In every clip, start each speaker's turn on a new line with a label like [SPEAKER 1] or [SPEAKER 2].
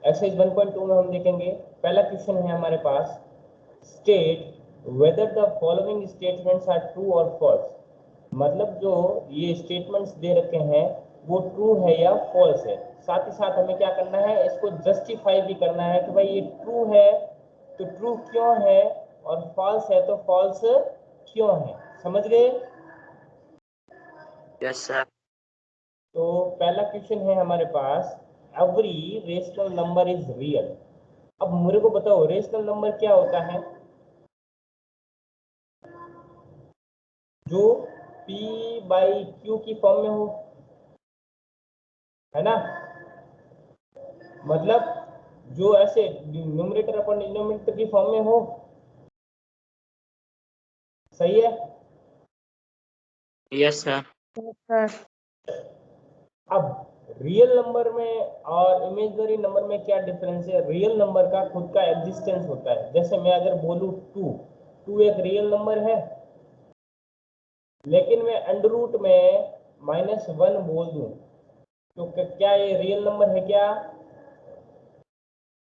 [SPEAKER 1] Exercise 1.2 में हम देखेंगे, पहला क्वेश्चन है हमारे पास, state whether the following statements are true और फॉल्स। मतलब जो ये स्टेटमेंट्स दे रखे हैं वो ट्रू है या फॉल्स है। साथ ही साथ हमें क्या करना है, इसको जस्टिफाई भी करना है कि भाई ये ट्रू है तो ट्रू क्यों है और फॉल्स है तो फॉल्स क्यों है। समझ गए?
[SPEAKER 2] Yes sir.
[SPEAKER 1] तो पहला क्वेश्चन है हमारे पास, every rational number is real. अब मेरे को बताओ रेशनल नंबर क्या होता है? जो p बाई क्यू की फॉर्म में हो, है ना? मतलब जो ऐसे न्यूमरेटर अपन डिनोमिनेटर की फॉर्म में हो। सही है?
[SPEAKER 2] Yes sir.
[SPEAKER 1] अब रियल नंबर में और इमेजिनरी नंबर में क्या डिफरेंस है? रियल नंबर का खुद का एग्जिस्टेंस होता है। जैसे मैं अगर बोलूं टू एक रियल नंबर है, लेकिन मैं अंडर रूट में -1 बोल दूं तो क्या ये रियल नंबर है क्या?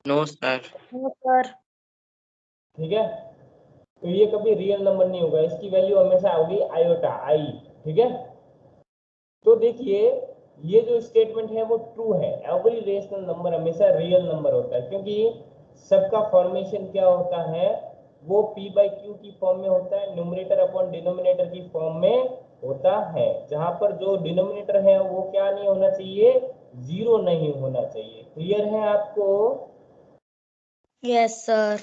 [SPEAKER 2] No sir.
[SPEAKER 3] No sir.
[SPEAKER 1] ठीक है, तो ये कभी रियल नंबर नहीं होगा, इसकी वैल्यू हमेशा होगी आयोटा आई। ठीक है, तो देखिए ये जो स्टेटमेंट है वो ट्रू है, एवरी रेशनल नंबर हमेशा रियल नंबर होता है, क्योंकि सबका फॉर्मेशन क्या होता है, वो p बाई क्यू की फॉर्म में होता है, न्यूमरेटर अपॉन डिनोमिनेटर की फॉर्म में होता है, जहां पर जो डिनोमिनेटर है वो क्या नहीं होना चाहिए, 0 नहीं होना चाहिए। क्लियर है आपको?
[SPEAKER 3] Yes sir.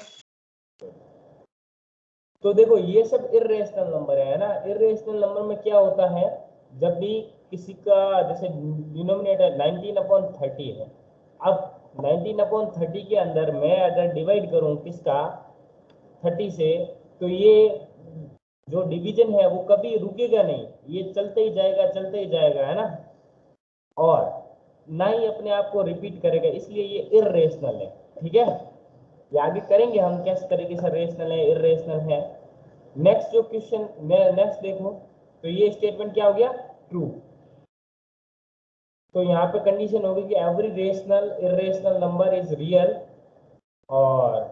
[SPEAKER 1] तो देखो ये सब इर्रेशनल नंबर है ना। इर्रेशनल नंबर में क्या होता है, जब भी किसी का जैसे डिनोमिनेटर 19/30 है, अब 19/30 के अंदर मैं अगर डिवाइड करूं किसका 30 से, तो ये जो डिवीजन है वो कभी रुकेगा नहीं, ये चलते ही जाएगा चलते ही जाएगा, है ना, और ना ही अपने आप को रिपीट करेगा, इसलिए ये इर्रेशनल है। ठीक है, ये आगे करेंगे हम किस तरीके से रेशनल है इर्रेशनल है। नेक्स्ट जो क्वेश्चन नेक्स्ट देखो, तो ये स्टेटमेंट क्या हो गया, ट्रू। तो यहाँ पे कंडीशन होगी कि every rational irrational number is real और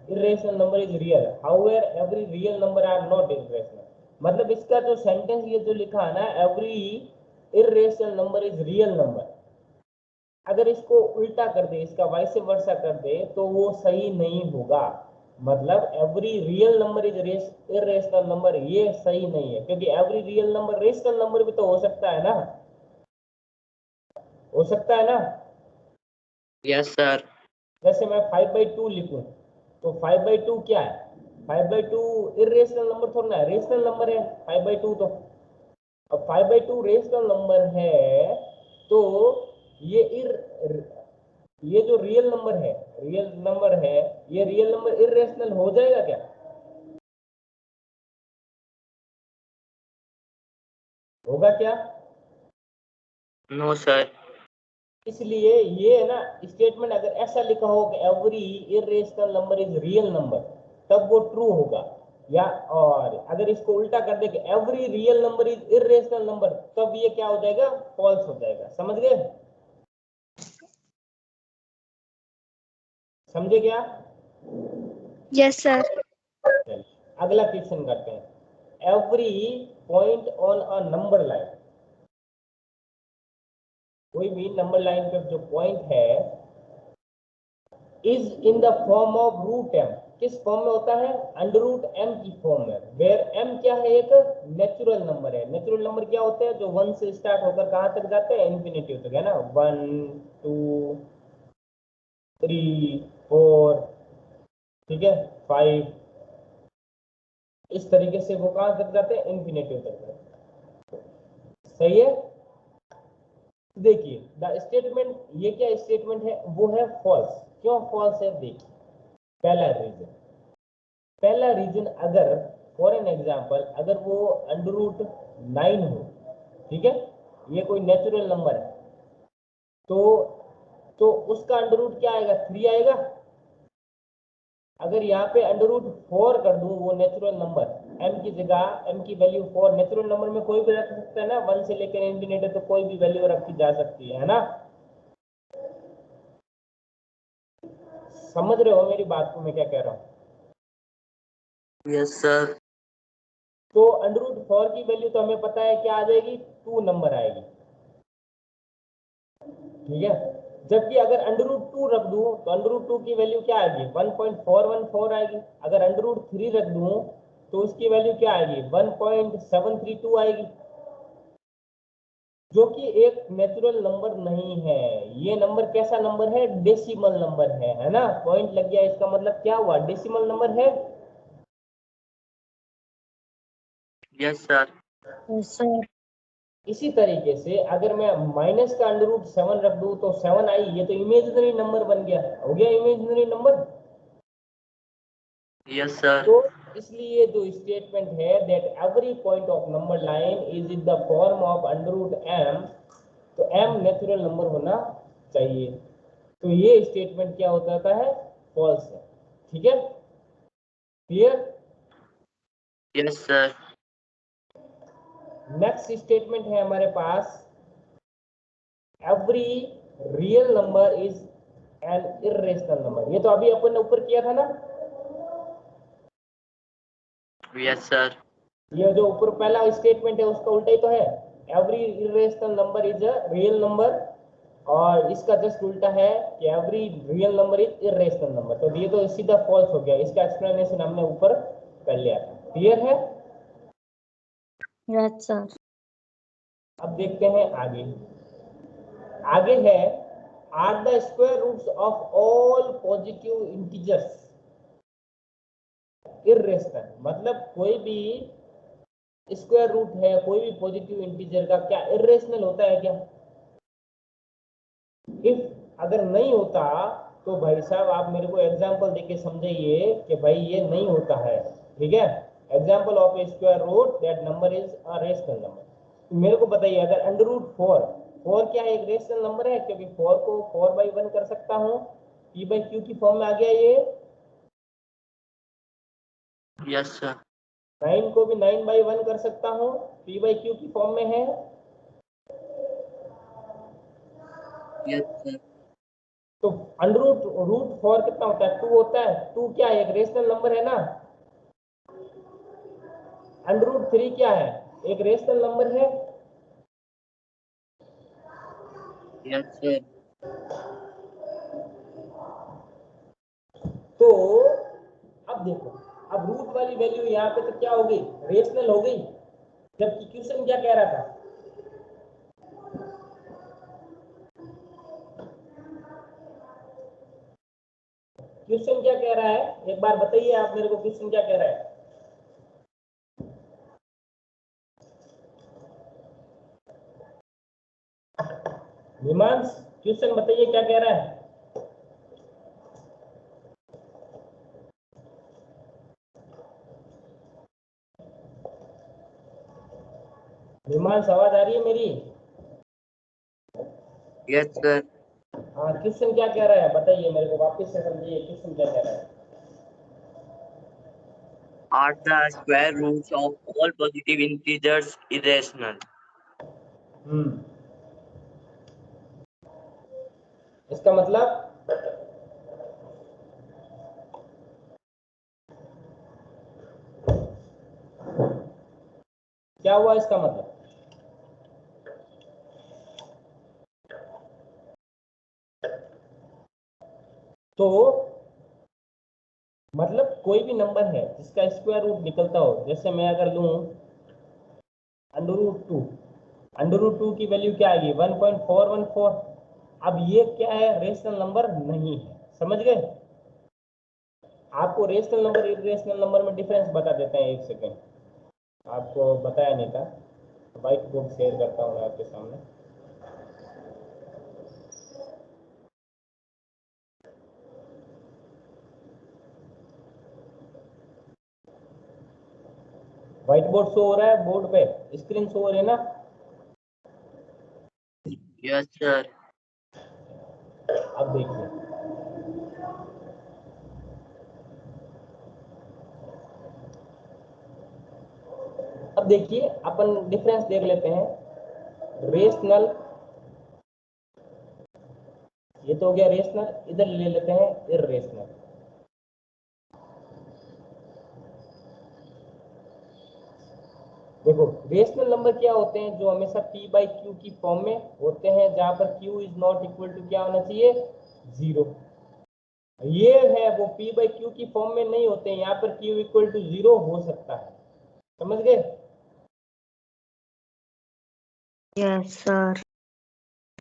[SPEAKER 1] irrational number is real, however every real number are not irrational. मतलब इसका जो सेंटेंस ये जो लिखा है ना, every irrational number is real number, अगर इसको उल्टा कर दे, इसका वाइस वर्सा कर दे, तो वो सही नहीं होगा। मतलब every real number is irrational number, ये सही नहीं है, क्योंकि every real number rational number भी तो हो सकता है ना, हो सकता है ना।
[SPEAKER 2] Yes sir.
[SPEAKER 1] जैसे मैं 5/2 लिखूं, तो 5/2 क्या है, 5/2 इरेशनल नंबर थोड़ा ना, रेशनल नंबर है 5/2 तो। अब 5/2 रेशनल नंबर है, तो ये ये जो रियल नंबर है, रियल नंबर है, ये रियल नंबर इरेशनल हो जाएगा क्या? होगा क्या?
[SPEAKER 2] No sir.
[SPEAKER 1] इसलिए ये है ना स्टेटमेंट, अगर ऐसा लिखा हो कि every irrational number is real number, तब वो ट्रू होगा। या और अगर इसको उल्टा कर दे कि every real number is irrational number, तब ये क्या हो जाएगा, फॉल्स हो जाएगा। समझ गए? समझे क्या?
[SPEAKER 3] Yes sir.
[SPEAKER 1] अगला क्वेश्चन करते हैं, every point on a number line, कोई भी नंबर लाइन पे जो पॉइंट है, is in the form of root M, किस फॉर्म में होता है, अंडर रूट एम की फॉर्म में, वेयर एम क्या है, एक नेचुरल नंबर है। नेचुरल नंबर क्या होते हैं, जो 1 से स्टार्ट होकर कहां तक जाते हैं, इन्फिनिटी तक, है ना, 1 2 3 4, ठीक है, 5, इस तरीके से वो कहां तक जाते हैं, इन्फिनिटी तक जाते हैं। सही है? देखिए द स्टेटमेंट, ये क्या स्टेटमेंट है, वो है फॉल्स। क्यों फॉल्स है, देखिए पहला रीजन अगर फॉर एन एग्जाम्पल अगर वो अंडर रूट 9 हो, ठीक है, ये कोई नेचुरल नंबर है, तो उसका अंडर रूट क्या आएगा, 3 आएगा। अगर यहाँ पे अंडर रूट 4 कर दूं, वो नेचुरल नंबर m की जगह, m की वैल्यू 4, नेचुरल नंबर में कोई भी रख सकता है ना, 1 से लेकर इंफिनिटी तो कोई भी वैल्यू रखी जा सकती है ना। समझ रहे हो मेरी बात को मैं क्या कह रहा हूँ?
[SPEAKER 2] Yes sir.
[SPEAKER 1] तो √4 की वैल्यू तो हमें पता है क्या आ जाएगी, 2 नंबर आएगी, ठीक है। जबकि अगर √2 रख दूं तो √2 की वैल्यू क्या आएगी, 1.414 आएगी। अगर √3 रख दूं तो उसकी वैल्यू क्या आएगी, 1.732 आएगी, जो कि एक नेचुरल नंबर नहीं है। ये नंबर कैसा नंबर है, डेसिमल नंबर है ना। पॉइंट लग गया, इसका मतलब क्या हुआ, डेसिमल नंबर है।
[SPEAKER 2] Yes sir.
[SPEAKER 3] Yes, sir.
[SPEAKER 1] इसी तरीके से अगर मैं माइनस का √7 रख दूं तो 7 आई, ये तो इमेजिनरी नंबर बन गया, हो गया इमेजिनरी नंबर।
[SPEAKER 2] Yes sir.
[SPEAKER 1] तो इसलिए जो स्टेटमेंट है that every point of number line is in the form of √m, तो m नेचुरल नंबर होना चाहिए। तो ये स्टेटमेंट क्या होता है, फॉल्स है, ठीक है, clear.
[SPEAKER 2] Yes sir.
[SPEAKER 1] Next statement है हमारे पास, every real number is an irrational number. ये तो अभी अपन ने ऊपर किया था ना,
[SPEAKER 2] यस सर।
[SPEAKER 1] ये जो ऊपर पहला स्टेटमेंट है उसका उल्टा ही तो है, every irrational number is a real number, और इसका जस्ट उल्टा है कि every real number is irrational number. तो ये तो सीधा फॉल्स हो गया, इसका एक्सप्लेनेशन हमने ऊपर कर लिया था, क्लियर है।
[SPEAKER 3] Yes, sir.
[SPEAKER 1] अब देखते हैं आगे। आगे है, are the square roots of all positive integers irrational, मतलब कोई भी स्क्वायर रूट है कोई भी पॉजिटिव इंटीजर का क्या इरेशनल होता है क्या। इफ अगर नहीं होता तो भाई साहब आप मेरे को एग्जांपल देके समझाइए कि भाई ये नहीं होता है, ठीक है। Example of a square root that number is a rational number. मेरे को बताइए, अगर √4, 4 क्या एक रेशनल नंबर है, क्योंकि 4 को 4/1 कर सकता हूँ, p/q की फॉर्म में आ गया ये।
[SPEAKER 2] Yes sir.
[SPEAKER 1] 9 को भी 9/1 कर सकता हूँ, p/q की फॉर्म में है।
[SPEAKER 2] Yes sir.
[SPEAKER 1] तो √4 कितना होता है, 2 होता है। 2 क्या है, एक रेशनल नंबर है ना। √3 क्या है, एक रेशनल नंबर है।
[SPEAKER 2] Yes sir.
[SPEAKER 1] तो अब देखो, अब रूट वाली वैल्यू यहाँ पे तो क्या हो गई, रेशनल हो गई, जबकि क्वेश्चन क्या कह रहा था, क्वेश्चन क्या कह रहा है, एक बार बताइए आप मेरे को, क्वेश्चन क्या कह रहा है। हिमांश, क्वेश्चन बताइए क्या कह रहा है। हिमांश, आवाज आ रही है मेरी।
[SPEAKER 2] Yes sir.
[SPEAKER 1] हाँ, क्वेश्चन क्या कह रहा है बताइए मेरे को, वापस से समझिए क्वेश्चन क्या कह रहा है।
[SPEAKER 2] Are the square roots of all positive integers irrational?
[SPEAKER 1] इसका मतलब क्या हुआ, इसका मतलब तो मतलब कोई भी नंबर है जिसका स्क्वायर रूट निकलता हो, जैसे मैं अगर लूं √2, √2 की वैल्यू क्या आएगी, 1.414। अब ये क्या है, रेशनल नंबर नहीं है, समझ गए। आपको रेशनल नंबर इरेशनल नंबर में डिफरेंस बता देते हैं, एक सेकेंड, आपको बताया नहीं था, व्हाइट बोर्ड शेयर करता हूँ मैं आपके सामने। व्हाइट बोर्ड शो हो रहा है, बोर्ड पे स्क्रीन शो हो रही है ना।
[SPEAKER 2] Yes sir.
[SPEAKER 1] अब देखिए, अब देखिए अपन डिफरेंस देख लेते हैं। रेशनल ये तो हो गया रेशनल, इधर ले लेते हैं इर्रेशनल। देखो रेशनल नंबर क्या होते हैं, जो हमेशा p बाई क्यू की फॉर्म में होते हैं, जहां पर q is not equal to क्या होना चाहिए, 0। ये है वो p बाई क्यू की फॉर्म में नहीं होते हैं, यहाँ पर q इक्वल टू 0 हो सकता है, समझ गए।
[SPEAKER 3] Yes, sir.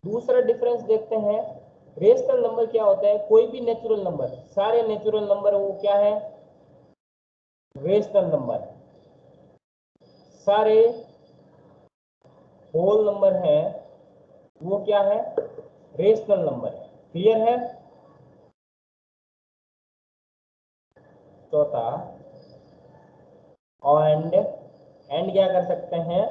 [SPEAKER 1] दूसरा डिफरेंस देखते हैं, रेशनल नंबर क्या होता है, कोई भी नेचुरल नंबर, सारे नेचुरल नंबर वो क्या है, रेशनल नंबर, सारे होल नंबर है वो क्या है, रेशनल नंबर है। क्लियर है। चौथा, एंड क्या कर सकते हैं,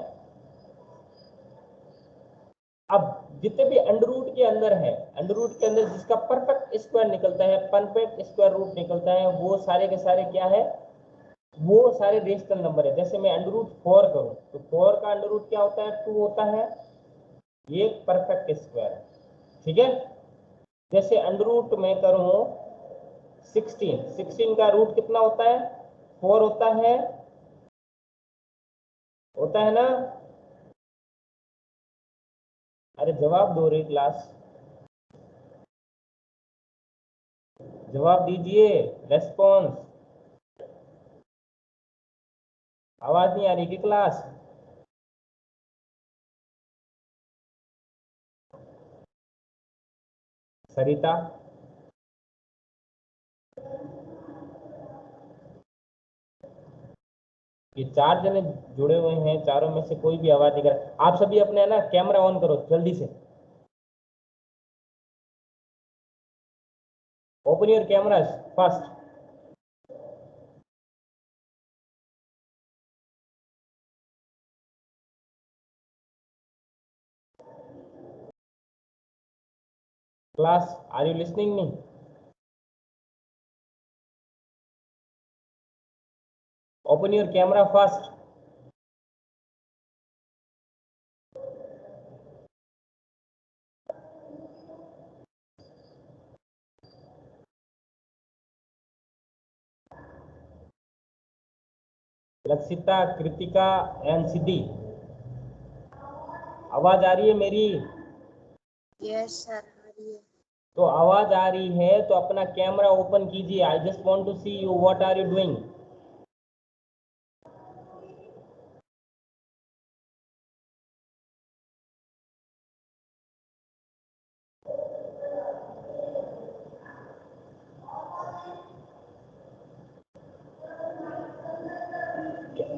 [SPEAKER 1] अब जितने भी अंडर रूट के अंदर है, अंडर रूट के अंदर जिसका परफेक्ट स्क्वायर निकलता है, परफेक्ट स्क्वायर रूट निकलता है, वो सारे के सारे क्या है, वो सारे रेशनल नंबर है। जैसे मैं अंडर रूट 4 करूं तो 4 का अंडर रूट क्या होता है, 2 होता है, ये परफेक्ट स्क्वायर है, ठीक है। जैसे अंडर रूट में करूं 16 का रूट कितना होता है, 4 होता है ना। अरे जवाब दो रे क्लास, जवाब दीजिए, रेस्पॉन्स। आवाज नहीं आ रही कि क्लास, सरिता, ये 4 जने जुड़े हुए हैं, चारों में से कोई भी आवाज नहीं कर। आप सभी अपने ना कैमरा ऑन करो जल्दी से, open your camera fast. Class are you listening me, open your camera fast. Lakshita, Kritika and Siddhi, आवाज आ रही है मेरी,
[SPEAKER 3] Yes, sir.
[SPEAKER 1] तो आवाज आ रही है तो अपना कैमरा ओपन कीजिए। I just want to see you, what are you doing.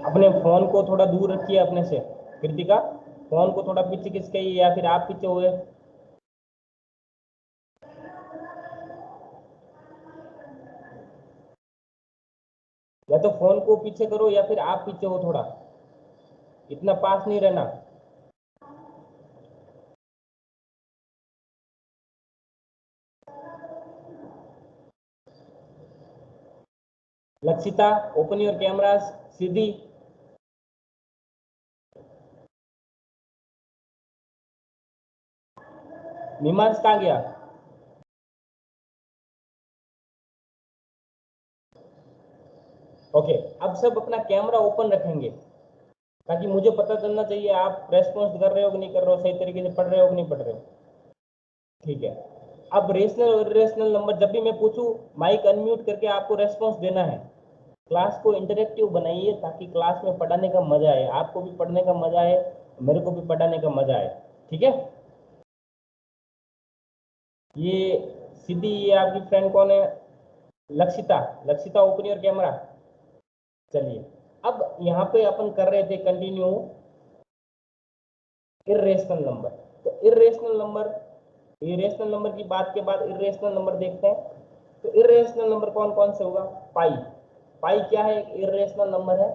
[SPEAKER 1] अपने फोन को थोड़ा दूर रखिए अपने से, कृतिका फोन को थोड़ा पीछे खिसके, या फिर आप पीछे हुए, या तो फोन को पीछे करो या फिर आप पीछे हो, थोड़ा इतना पास नहीं रहना। लक्षिता ओपन योर कैमरास, सिद्धि, मीमांस कहाँ गया, ओके। अब सब अपना कैमरा ओपन रखेंगे ताकि मुझे पता चलना चाहिए आप रेस्पॉन्स कर रहे हो कि नहीं कर रहे हो, सही तरीके से पढ़ रहे हो कि नहीं पढ़ रहे हो, ठीक है। अब रेशनल और इरेशनल नंबर जब भी मैं पूछूं, माइक अनम्यूट करके आपको रेस्पॉन्स देना है। क्लास को इंटरेक्टिव बनाइए ताकि क्लास में पढ़ाने का मजा आए, आपको भी पढ़ने का मजा आए, मेरे को भी पढ़ाने का मजा आए, ठीक है। ये सिद्धि, ये आपकी फ्रेंड कौन है, Lakshita, Lakshita open your camera. चलिए अब यहाँ पे अपन कर रहे थे कंटिन्यू इरेशनल नंबर। तो इरेशनल नंबर, इरेशनल नंबर की बात के बाद इरेशनल नंबर देखते हैं। तो इरेशनल नंबर कौन कौन से होगा, पाई, पाई क्या है, एक इरेशनल नंबर है।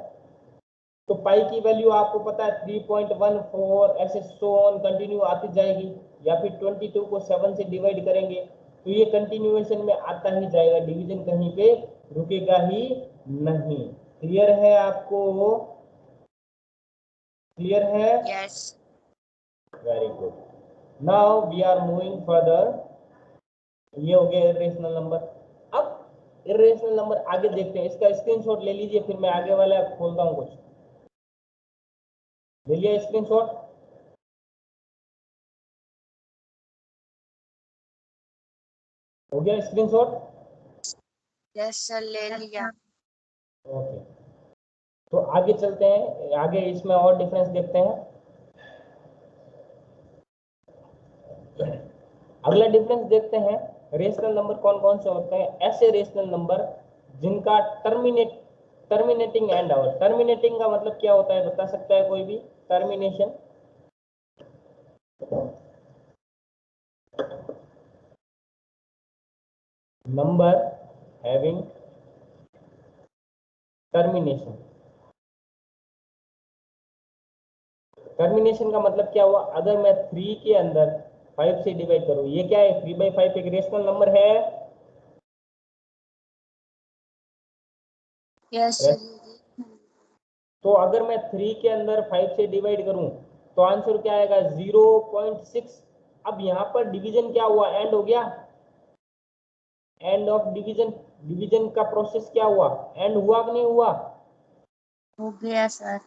[SPEAKER 1] तो पाई की वैल्यू आपको पता है 3.14, ऐसे सो ऑन कंटिन्यू आती जाएगी, या फिर 22 को 7 से डिवाइड करेंगे तो ये कंटिन्यूएशन में आता ही जाएगा, डिवीजन कहीं पे रुकेगा ही नहीं। क्लियर है आपको, क्लियर है,
[SPEAKER 3] Yes.
[SPEAKER 1] Very good. Now we are moving further. ये हो गया इरेशनल नंबर। अब इरेशनल नंबर आगे देखते हैं, इसका स्क्रीनशॉट ले लीजिए, फिर मैं आगे वाला खोलता हूँ। कुछ ले लिया स्क्रीनशॉट? हो गया स्क्रीनशॉट?
[SPEAKER 3] यस सर, ले लिया।
[SPEAKER 1] ओके, तो आगे चलते हैं, आगे इसमें और डिफरेंस देखते हैं। अगला डिफरेंस देखते हैं, रेशनल नंबर कौन कौन से होते हैं। ऐसे रेशनल नंबर जिनका टर्मिनेटिंग एंड आवर। टर्मिनेटिंग का मतलब क्या होता है, बता सकता है कोई भी? Termination, number having termination. Termination का मतलब क्या हुआ, अगर मैं 3 के अंदर 5 से डिवाइड करूं, ये क्या है, 3/5 एक रेशनल नंबर है।
[SPEAKER 3] Yes sir.
[SPEAKER 1] तो अगर मैं 3 के अंदर 5 से डिवाइड करूं तो आंसर क्या आएगा, 0.6। अब यहाँ पर डिवीजन क्या हुआ, एंड हो गया, एंड ऑफ डिवीजन। डिवीजन का प्रोसेस क्या हुआ, एंड हुआ कि नहीं हुआ?
[SPEAKER 3] हो गया सर।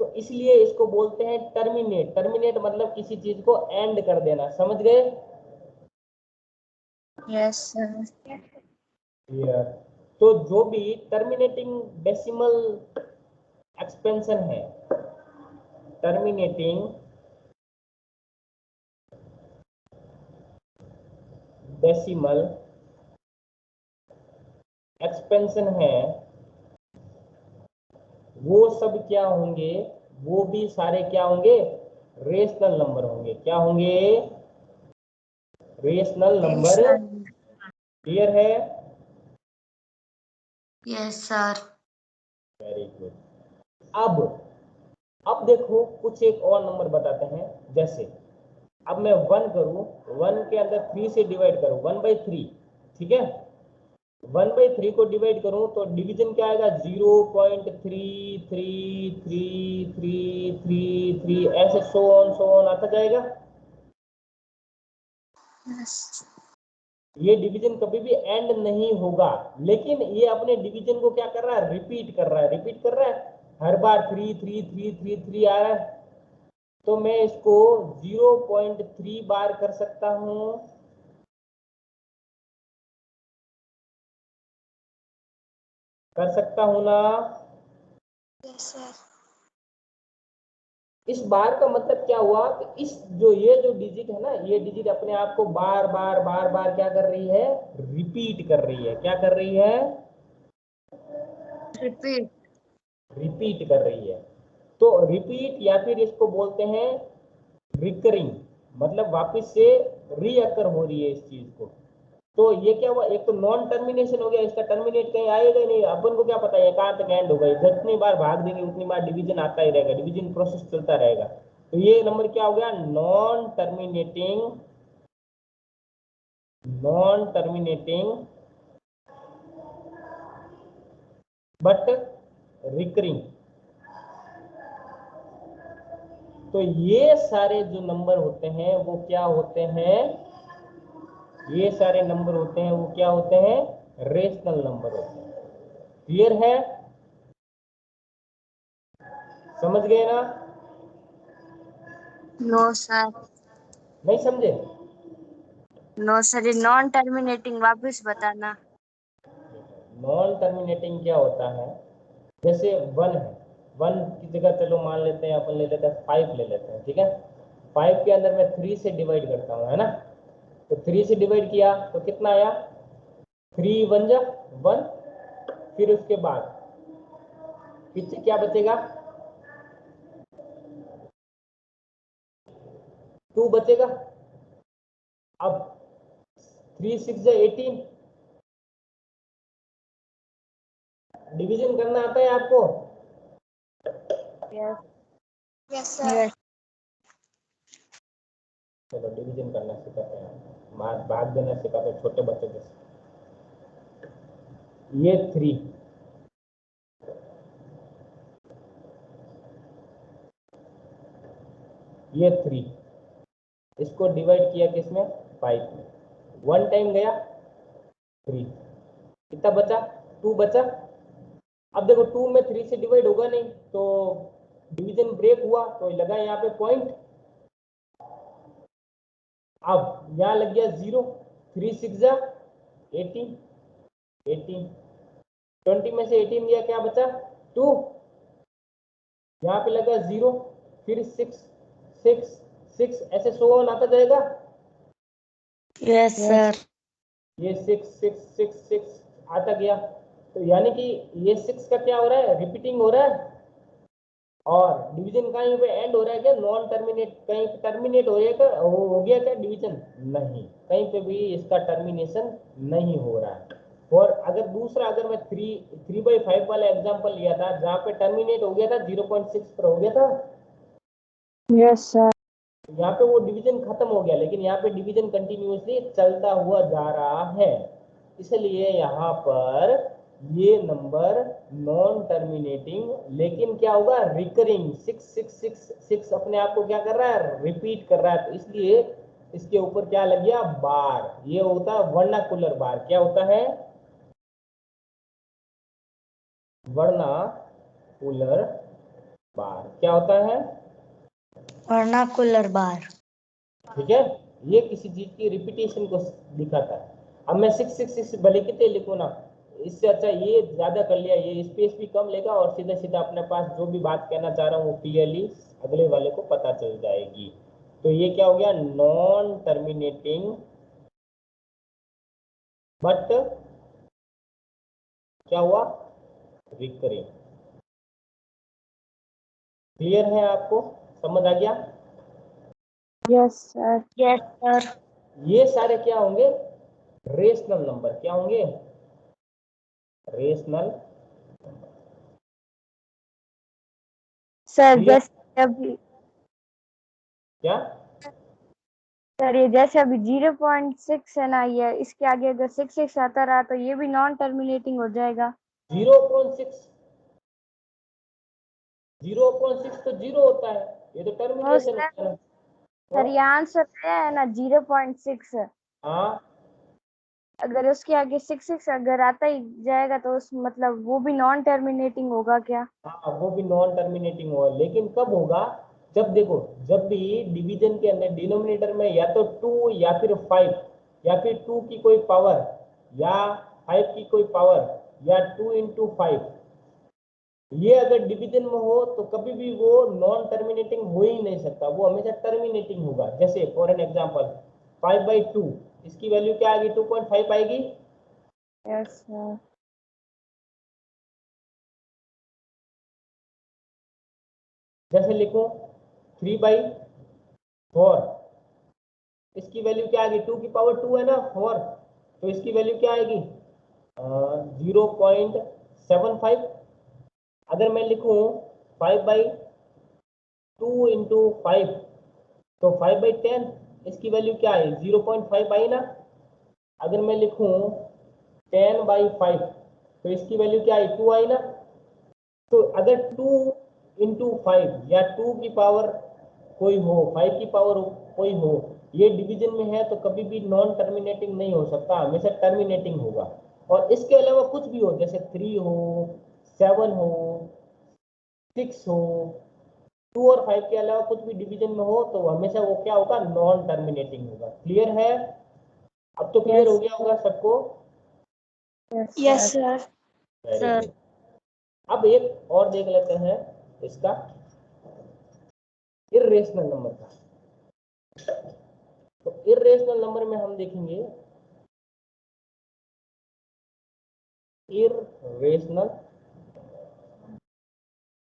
[SPEAKER 1] तो इसलिए इसको बोलते हैं टर्मिनेट। टर्मिनेट मतलब किसी चीज को एंड कर देना, समझ गए?
[SPEAKER 3] Yes sir.
[SPEAKER 1] क्लियर? तो जो भी टर्मिनेटिंग डेसिमल एक्सपेंशन है, टर्मिनेटिंग डेसिमल एक्सपेंशन है, वो सब क्या होंगे, वो भी सारे क्या होंगे, रेशनल नंबर होंगे। क्या होंगे, रेशनल नंबर। क्लियर है?
[SPEAKER 3] Yes sir.
[SPEAKER 1] Very good. अब देखो कुछ एक और नंबर बताते हैं। जैसे अब मैं 1 करूं, 1 के अंदर 3 से डिवाइड करूं, 1/3, ठीक है। 1/3 को डिवाइड करूं तो डिवीजन क्या आएगा, 0.33333 ऐसे सो ऑन आता जाएगा।
[SPEAKER 3] यस।
[SPEAKER 1] ये डिवीजन कभी भी एंड नहीं होगा, लेकिन ये अपने डिवीजन को क्या कर रहा है, रिपीट कर रहा है, रिपीट कर रहा है। हर बार 3 आ रहा है, तो मैं इसको 0.3 बार कर सकता हूं, कर सकता हूं ना?
[SPEAKER 3] Yes sir.
[SPEAKER 1] इस बार का मतलब क्या हुआ कि इस ये जो डिजिट है ना, ये डिजिट अपने आप को बार बार बार बार क्या कर रही है, रिपीट कर रही है। क्या कर रही है,
[SPEAKER 3] रिपीट।
[SPEAKER 1] रिपीट कर रही है। तो रिपीट या फिर इसको बोलते हैं रिकरिंग, मतलब वापस से रीअकर हो रही है इस चीज को। तो ये क्या हुआ, एक तो नॉन टर्मिनेशन हो गया, इसका टर्मिनेट कहीं आएगा ही नहीं। अपन को क्या पता है कहां तक एंड होगा, जितनी बार भाग देंगे उतनी बार डिवीजन आता ही रहेगा, डिवीजन प्रोसेस चलता रहेगा। तो ये नंबर क्या हो गया, non terminating, non terminating but recurring. तो ये सारे जो नंबर होते हैं वो क्या होते हैं, ये सारे नंबर होते हैं वो क्या होते हैं, रेशनल नंबर होते हैं। क्लियर है? समझ गए ना?
[SPEAKER 3] No sir.
[SPEAKER 1] नहीं समझे?
[SPEAKER 3] नो सर, ये नॉन टर्मिनेटिंग वापस बताना।
[SPEAKER 1] नॉन टर्मिनेटिंग क्या होता है, जैसे 1 है, 1 की जगह चलो मान लेते हैं, अपन ले लेते हैं 5 ले लेते हैं, ठीक है। 5 के अंदर मैं 3 से डिवाइड करता हूँ, है ना। तो 3 से डिवाइड किया तो कितना आया, 3 1 1। फिर उसके बाद पीछे क्या बचेगा, 2 बचेगा। अब 3 6 18। डिवीजन करना आता है आपको?
[SPEAKER 3] यस। Yes sir.
[SPEAKER 1] चलो डिवीजन करना सिखाते हैं, भाग देना सिखाते हैं छोटे बच्चों जैसे। ये 3, ये 3, इसको डिवाइड किया किसमें, 5 में। 1 टाइम गया 3, कितना बचा 2 बचा। अब देखो 2 में 3 से डिवाइड होगा नहीं, तो डिवीजन ब्रेक हुआ तो लगा यहाँ पे पॉइंट। अब यहाँ लग गया 0, 3 6 जा 18, 18 20 में से 18 गया, क्या बचा 2, यहाँ पे लगा 0, फिर 6 6 6 ऐसे सो ऑन आता जाएगा।
[SPEAKER 3] Yes sir.
[SPEAKER 1] ये 6 6 6 6 आता गया, तो यानी कि ये 6 का क्या हो रहा है, रिपीटिंग हो रहा है। और डिवीजन कहीं पे एंड हो रहा है क्या, नॉन टर्मिनेट, कहीं पे टर्मिनेट हो गया क्या डिवीजन, नहीं, कहीं पे भी इसका टर्मिनेशन नहीं हो रहा है। और अगर दूसरा, अगर मैं 3/5 वाला एग्जांपल लिया था जहाँ पे टर्मिनेट हो गया था 0.6 पर हो गया था,
[SPEAKER 3] यस सर।
[SPEAKER 1] यहाँ पे वो डिवीजन खत्म हो गया, लेकिन यहाँ पे डिवीजन कंटिन्यूअसली चलता हुआ जा रहा है, इसलिए यहाँ पर ये नंबर नॉन टर्मिनेटिंग, लेकिन क्या होगा, रिकरिंग 6 6 6 6 अपने आप को क्या कर रहा है, रिपीट कर रहा है, तो इसलिए इसके ऊपर क्या लग गया, बार। ये होता है वर्नाकुलर बार। क्या होता है, वर्नाकुलर बार। क्या होता है,
[SPEAKER 3] वर्नाकुलर बार।
[SPEAKER 1] ठीक है, ये किसी चीज की रिपीटेशन को दिखाता है। अब मैं 666 भले कितने लिखूं ना, इससे अच्छा ये ज्यादा कर लिया, ये स्पेस भी कम लेगा और सीधा सीधा अपने पास जो भी बात कहना चाह रहा हूँ वो क्लियरली अगले वाले को पता चल जाएगी। तो ये क्या हो गया, नॉन टर्मिनेटिंग बट क्या हुआ, रिकरिंग। क्लियर है, आपको समझ आ गया।
[SPEAKER 3] Yes sir. Yes sir.
[SPEAKER 1] ये सारे क्या होंगे, रेशनल नंबर। क्या होंगे, रेशनल।
[SPEAKER 3] Sir
[SPEAKER 1] Clear?
[SPEAKER 3] जैसे अभी
[SPEAKER 1] क्या,
[SPEAKER 3] सर ये जैसे अभी 0.6 है ना, ये इसके आगे अगर 6 आता रहा तो ये भी नॉन टर्मिनेटिंग हो जाएगा।
[SPEAKER 1] 0.6, 0.6 तो 0 होता है, ये तो
[SPEAKER 3] और
[SPEAKER 1] टर्मिनेशन
[SPEAKER 3] सर,
[SPEAKER 1] होता है।
[SPEAKER 3] सर ये आंसर है ना 0.6,
[SPEAKER 1] हाँ
[SPEAKER 3] अगर उसके आगे 6 अगर आता ही जाएगा तो उस मतलब वो भी नॉन टर्मिनेटिंग होगा क्या?
[SPEAKER 1] हाँ, वो भी नॉन टर्मिनेटिंग होगा, लेकिन कब होगा, जब देखो, जब भी डिवीजन के अंदर डिनोमिनेटर में या तो 2 या फिर 5 या फिर 2 की कोई पावर या 5 की कोई पावर या 2 × 5, ये अगर डिवीजन में हो तो कभी भी वो नॉन टर्मिनेटिंग हो ही नहीं सकता, वो हमेशा टर्मिनेटिंग होगा। जैसे फॉर एन एग्जांपल 5/2, इसकी वैल्यू क्या आएगी, 2.5 आएगी।
[SPEAKER 3] Yes sir.
[SPEAKER 1] जैसे लिखूं 3/4, इसकी वैल्यू क्या आएगी, 2 की पावर 2 है ना 4, तो इसकी वैल्यू क्या आएगी 0.75। अगर मैं लिखूं 5/2 × 5, तो 5/10, इसकी वैल्यू क्या है 0.5 आई ना। अगर मैं लिखूं 10/5, तो इसकी वैल्यू क्या आई 2 आई ना। तो अगर 2 × 5 या 2 की पावर कोई हो, 5 की पावर कोई हो, ये डिवीजन में है तो कभी भी नॉन टर्मिनेटिंग नहीं हो सकता, हमेशा टर्मिनेटिंग होगा। और इसके अलावा कुछ भी हो, जैसे 3 हो, 7 हो, 6 हो, 2 और 5 के अलावा कुछ भी डिवीजन में हो तो हमेशा वो क्या होगा, नॉन टर्मिनेटिंग होगा। क्लियर है, अब तो क्लियर हो गया होगा सबको।
[SPEAKER 3] Yes sir.
[SPEAKER 1] Very
[SPEAKER 3] sir
[SPEAKER 1] good. अब एक और देख लेते हैं इसका, इर्रेशनल नंबर का। तो इर्रेशनल नंबर में हम देखेंगे, इर्रेशनल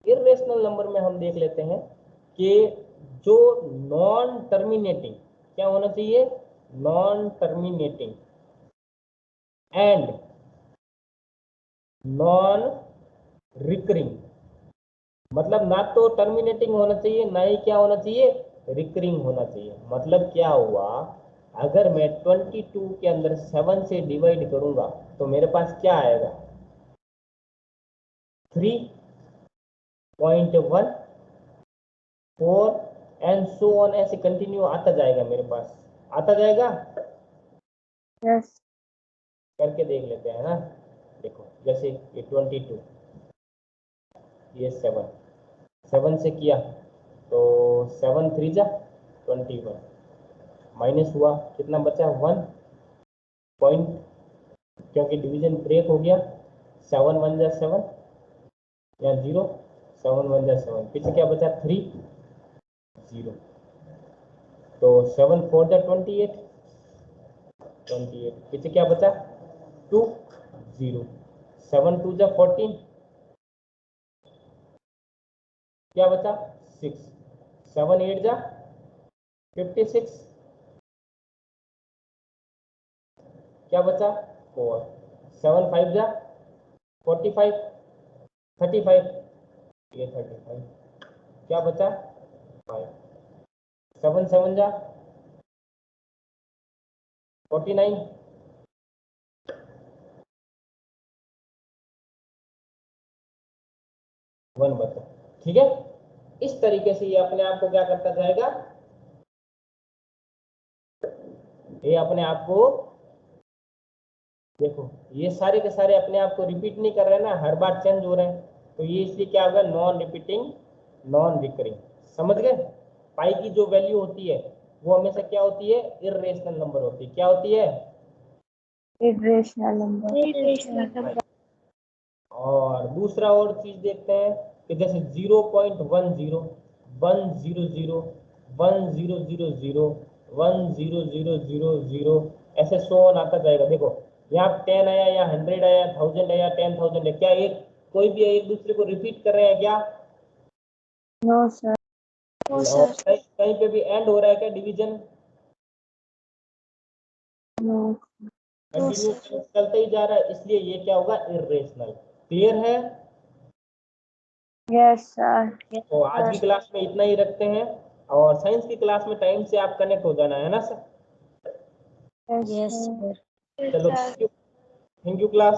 [SPEAKER 1] इर्रेशनल नंबर में हम देख लेते हैं कि जो नॉन टर्मिनेटिंग क्या होना चाहिए, non terminating and non recurring, मतलब ना तो टर्मिनेटिंग होना चाहिए, ना ही क्या होना चाहिए, रिकरिंग होना चाहिए। मतलब क्या हुआ, अगर मैं 22 के अंदर 7 से डिवाइड करूंगा तो मेरे पास क्या आएगा, 3.1 4 एंड सो ऑन, ऐसे कंटिन्यू आता जाएगा, मेरे पास आता जाएगा।
[SPEAKER 3] यस
[SPEAKER 1] करके देख लेते हैं ना। देखो जैसे ये 22, ये 7 से किया तो 7 3 जा 21, माइनस हुआ कितना बचा 1 पॉइंट, क्योंकि डिवीजन ब्रेक हो गया। 7 1 जा 7 या 0, 7 1 जा 7, पीछे क्या बचा 3 0, तो 7 4 जा 28, पीछे क्या बचा 2 0, 7 2 जा 14, क्या बचा 6, 7 8 जा 56, क्या बचा 4, 7 5 जा 45, 35, ये 35, क्या बचा 5, 7 7 जा 49, 1 बचा। ठीक है, इस तरीके से ये अपने आप को क्या करता जाएगा, ये अपने आप को, देखो ये सारे के सारे अपने आप को रिपीट नहीं कर रहे हैं ना, हर बार चेंज हो रहे हैं, तो ये इसलिए क्या होगा, नॉन रिपीटिंग नॉन रिकरिंग। समझ गए? पाई की जो वैल्यू होती है वो हमेशा क्या होती है, इर्रेशनल नंबर होती है। क्या होती है?
[SPEAKER 3] Irrational number.
[SPEAKER 1] और दूसरा और चीज देखते हैं कि जैसे 0.10 100 100 1000 10000 ऐसे 100 आता जाएगा। देखो यहाँ 10 आया या 100 आया, 1000 आया, 10,000 है, क्या एक कोई भी एक दूसरे को रिपीट कर रहे हैं क्या?
[SPEAKER 3] No sir.
[SPEAKER 1] और कहीं पे भी एंड हो रहा है क्या डिवीजन?
[SPEAKER 3] नो।
[SPEAKER 1] कंटिन्यू चलते ही जा रहा है, इसलिए ये क्या होगा, इर्रेशनल। क्लियर है?
[SPEAKER 3] Yes sir.
[SPEAKER 1] तो आज की क्लास में इतना ही रखते हैं, और साइंस की क्लास में टाइम से आप कनेक्ट हो जाना है ना सर।
[SPEAKER 3] Yes sir.
[SPEAKER 1] चलो थैंक यू क्लास।